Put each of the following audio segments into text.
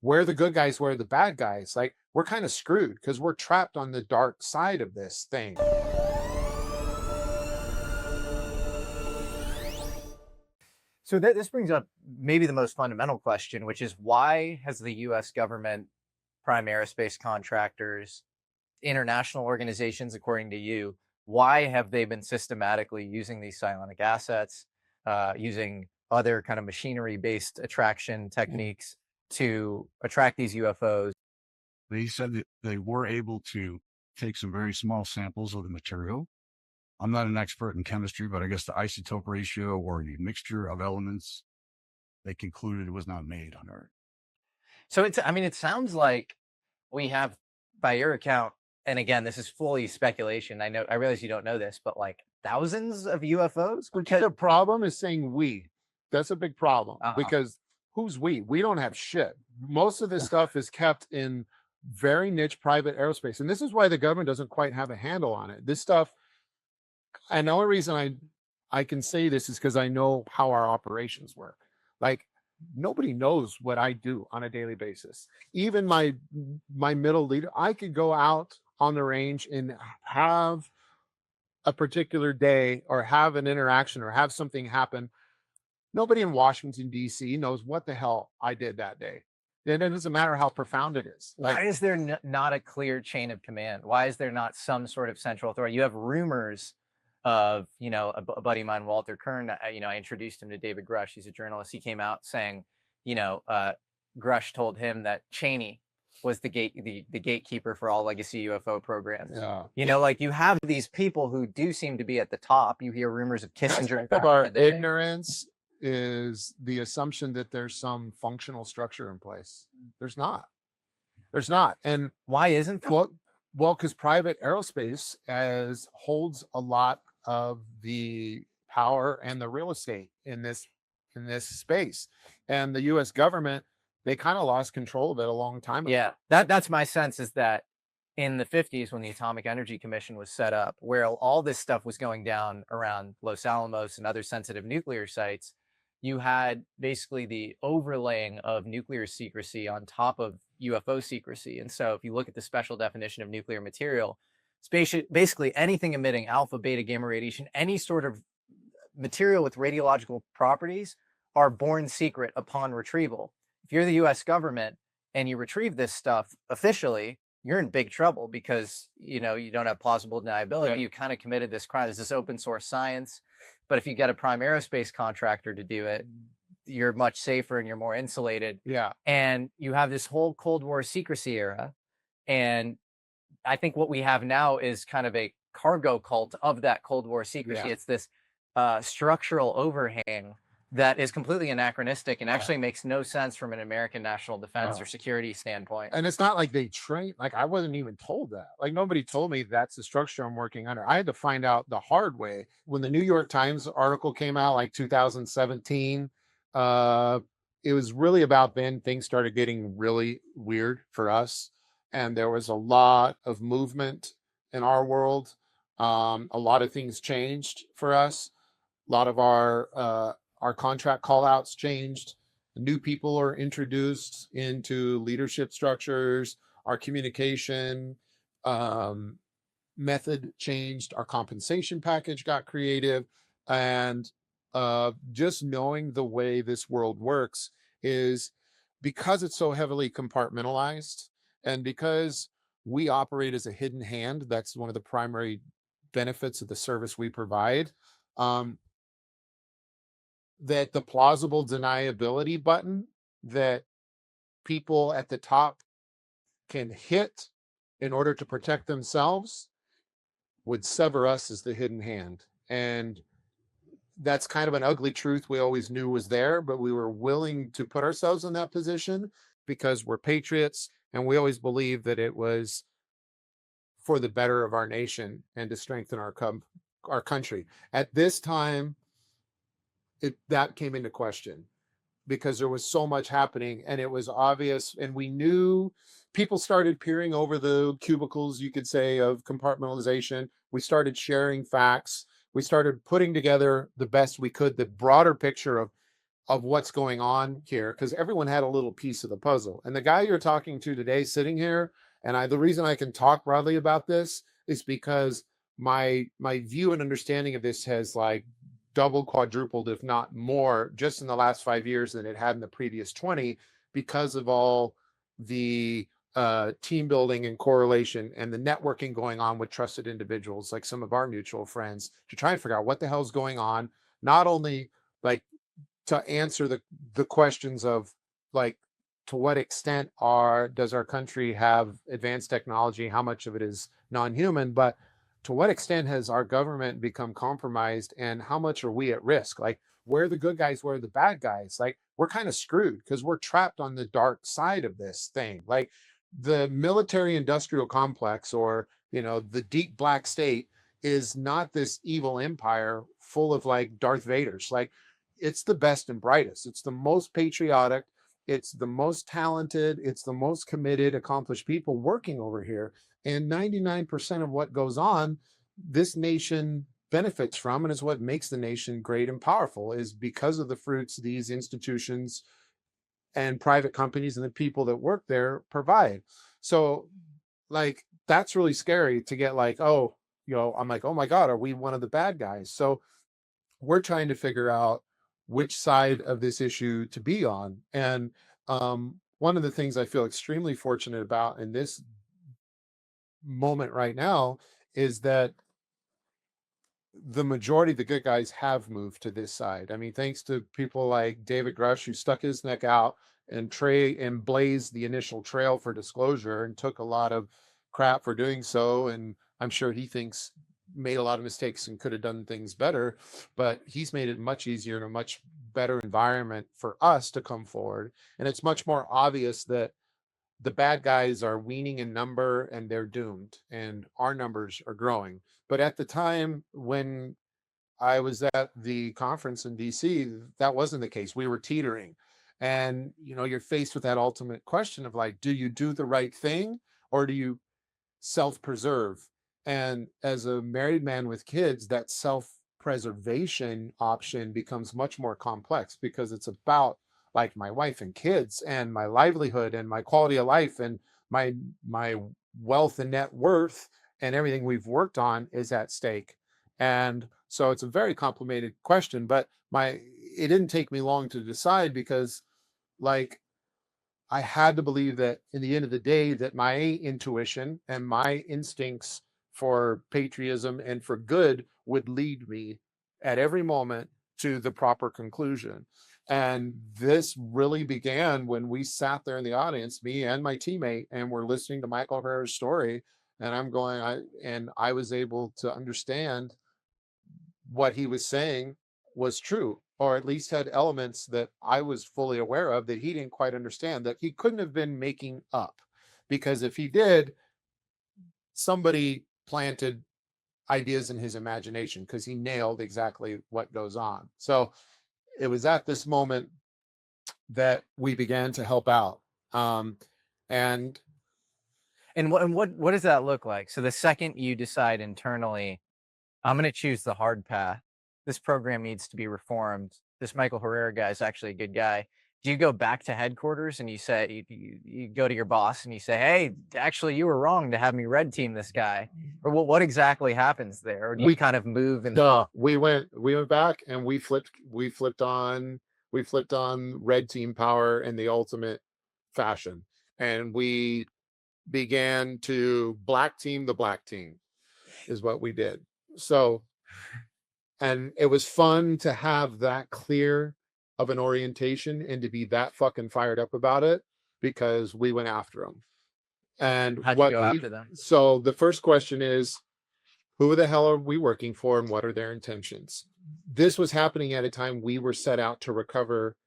we're the good guys, we're the bad guys. Like, we're kind of screwed because we're trapped on the dark side of this thing. So this brings up maybe the most fundamental question, which is why has the U.S. government, prime aerospace contractors, international organizations, according to you, why have they been systematically using these psionic assets, using other kind of machinery-based attraction techniques to attract these UFOs? They said that they were able to take some very small samples of the material. I'm not an expert in chemistry, but I guess the isotope ratio or the mixture of elements, they concluded it was not made on Earth. So I mean, it sounds like we have, by your account, and again, this is fully speculation. I realize you don't know this, but like thousands of UFOs? Because The problem is saying we. That's a big problem uh because who's we? We don't have shit. Most of this stuff is kept in very niche private aerospace. And this is why the government doesn't quite have a handle on it. This stuff, and the only reason I can say this is because I know how our operations work. Like, nobody knows what I do on a daily basis. Even my middle leader, I could go out on the range and have a particular day or have an interaction or have something happen. Nobody in Washington, D.C. knows what the hell I did that day. And it doesn't matter how profound it is. why Like, is there not a clear chain of command? Why is there not some sort of central authority? You have rumors of, a buddy of mine, Walter Kern, I introduced him to David Grush. He's a journalist. He came out saying, Grush told him that Cheney was the gatekeeper for all legacy UFO programs. yeah. Like you have these people who do seem to be at the top. You hear rumors of Kissinger. Of our ignorance is the assumption that there's some functional structure in place. There's not. There's not. And Why isn't there? well, because private aerospace holds a lot of the power and the real estate in this space. And the US government, they kind of lost control of it a long time ago. Yeah, that's my sense, is that in the 50s, when the Atomic Energy Commission was set up, where all this stuff was going down around Los Alamos and other sensitive nuclear sites, you had basically the overlaying of nuclear secrecy on top of UFO secrecy. And so if you look at the special definition of nuclear material, it's basically anything emitting alpha, beta, gamma radiation, any sort of material with radiological properties are born secret upon retrieval. If you're the US government and you retrieve this stuff officially, you're in big trouble because, you don't have plausible deniability. Yeah. You kind of committed this crime. There's this open source science. But if you get a prime aerospace contractor to do it, you're much safer and you're more insulated. Yeah. And you have this whole Cold War secrecy era. And I think what we have now is kind of a cargo cult of that Cold War secrecy. Yeah. It's this structural overhang that is completely anachronistic and actually makes no sense from an American national defense or security standpoint. And it's not like they train, like I wasn't even told that. Like, nobody told me that's the structure I'm working under. I had to find out the hard way. When the New York Times article came out, like 2017, it was really about then things started getting really weird for us. And there was a lot of movement in our world. A lot of things changed for us. A lot of our contract call outs changed. New people are introduced into leadership structures. Our communication method changed. Our compensation package got creative. And just knowing the way this world works is, because it's so heavily compartmentalized and because we operate as a hidden hand, that's one of the primary benefits of the service we provide. That the plausible deniability button that people at the top can hit in order to protect themselves would sever us as the hidden hand. And that's kind of an ugly truth we always knew was there, but we were willing to put ourselves in that position because we're patriots and we always believed that it was for the better of our nation and to strengthen our country. At this time, that came into question because there was so much happening and it was obvious, and we knew people started peering over the cubicles, you could say, of compartmentalization. We started sharing facts. We started putting together the best we could, the broader picture of of what's going on here, because everyone had a little piece of the puzzle. And the guy you're talking to today sitting here, and the reason I can talk broadly about this is because my view and understanding of this has like double, quadrupled, if not more, just in the last 5 years than it had in the previous 20, because of all the team building and correlation and the networking going on with trusted individuals like some of our mutual friends to try and figure out what the hell's going on, not only like to answer the questions of like to what extent does our country have advanced technology, how much of it is non-human, but to what extent has our government become compromised, and how much are we at risk? Like, where are the good guys, where are the bad guys? Like, we're kind of screwed because we're trapped on the dark side of this thing. Like, the military industrial complex, or the deep black state, is not this evil empire full of like Darth Vaders. Like, it's the best and brightest. It's the most patriotic. It's the most talented. It's the most committed, accomplished people working over here. And 99% of what goes on, this nation benefits from, and is what makes the nation great and powerful, is because of the fruits these institutions and private companies and the people that work there provide. So, like, that's really scary to get like, oh, I'm like, oh my God, are we one of the bad guys? So we're trying to figure out which side of this issue to be on. And one of the things I feel extremely fortunate about in this moment right now is that the majority of the good guys have moved to this side. I mean, thanks to people like David Grush, who stuck his neck out and blazed the initial trail for disclosure and took a lot of crap for doing so. And I'm sure he thinks made a lot of mistakes and could have done things better, but he's made it much easier and a much better environment for us to come forward. And it's much more obvious that the bad guys are weaning in number and they're doomed, and our numbers are growing. But at the time when I was at the conference in DC, that wasn't the case. We were teetering. And you're faced with that ultimate question of like, do you do the right thing, or do you self-preserve? And as a married man with kids, that self-preservation option becomes much more complex, because it's about like my wife and kids and my livelihood and my quality of life and my wealth and net worth, and everything we've worked on is at stake. And so it's a very complicated question, but it didn't take me long to decide, because like I had to believe that in the end of the day, that my intuition and my instincts for patriotism and for good would lead me at every moment to the proper conclusion. And this really began when we sat there in the audience, me and my teammate, and we're listening to Michael Herrera's story. And I was able to understand what he was saying was true, or at least had elements that I was fully aware of that he didn't quite understand, that he couldn't have been making up. Because if he did, somebody planted ideas in his imagination, because he nailed exactly what goes on. So it was at this moment that we began to help out. And what does that look like? So the second you decide internally, I'm going to choose the hard path, this program needs to be reformed, this Michael Herrera guy is actually a good guy, do you go back to headquarters and you say, you go to your boss and you say, hey, actually you were wrong to have me red team this guy? Or what exactly happens there? Or do you kind of move and we went back and we flipped on red team power in the ultimate fashion, and we began to black team the black team is what we did. So, and it was fun to have that clear of an orientation and to be that fucking fired up about it, because we went after them. And how'd you go after them? So the first question is, who the hell are we working for, and what are their intentions? This was happening at a time we were set out to recover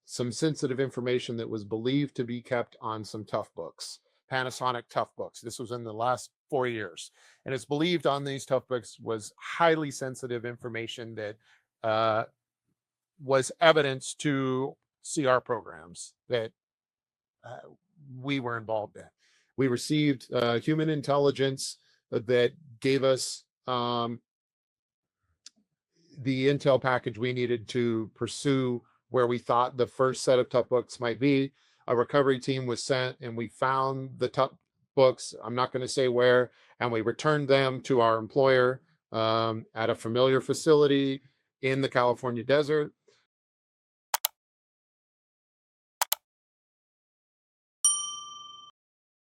some sensitive information that was believed to be kept on some tough books, Panasonic tough books. This was in the last 4 years. And it's believed on these tough books was highly sensitive information that was evidence to CR programs that we were involved in. We received human intelligence that gave us the intel package we needed to pursue where we thought the first set of tough books might be. A recovery team was sent and we found the tough books. I'm not going to say where, and we returned them to our employer at a familiar facility in the California desert.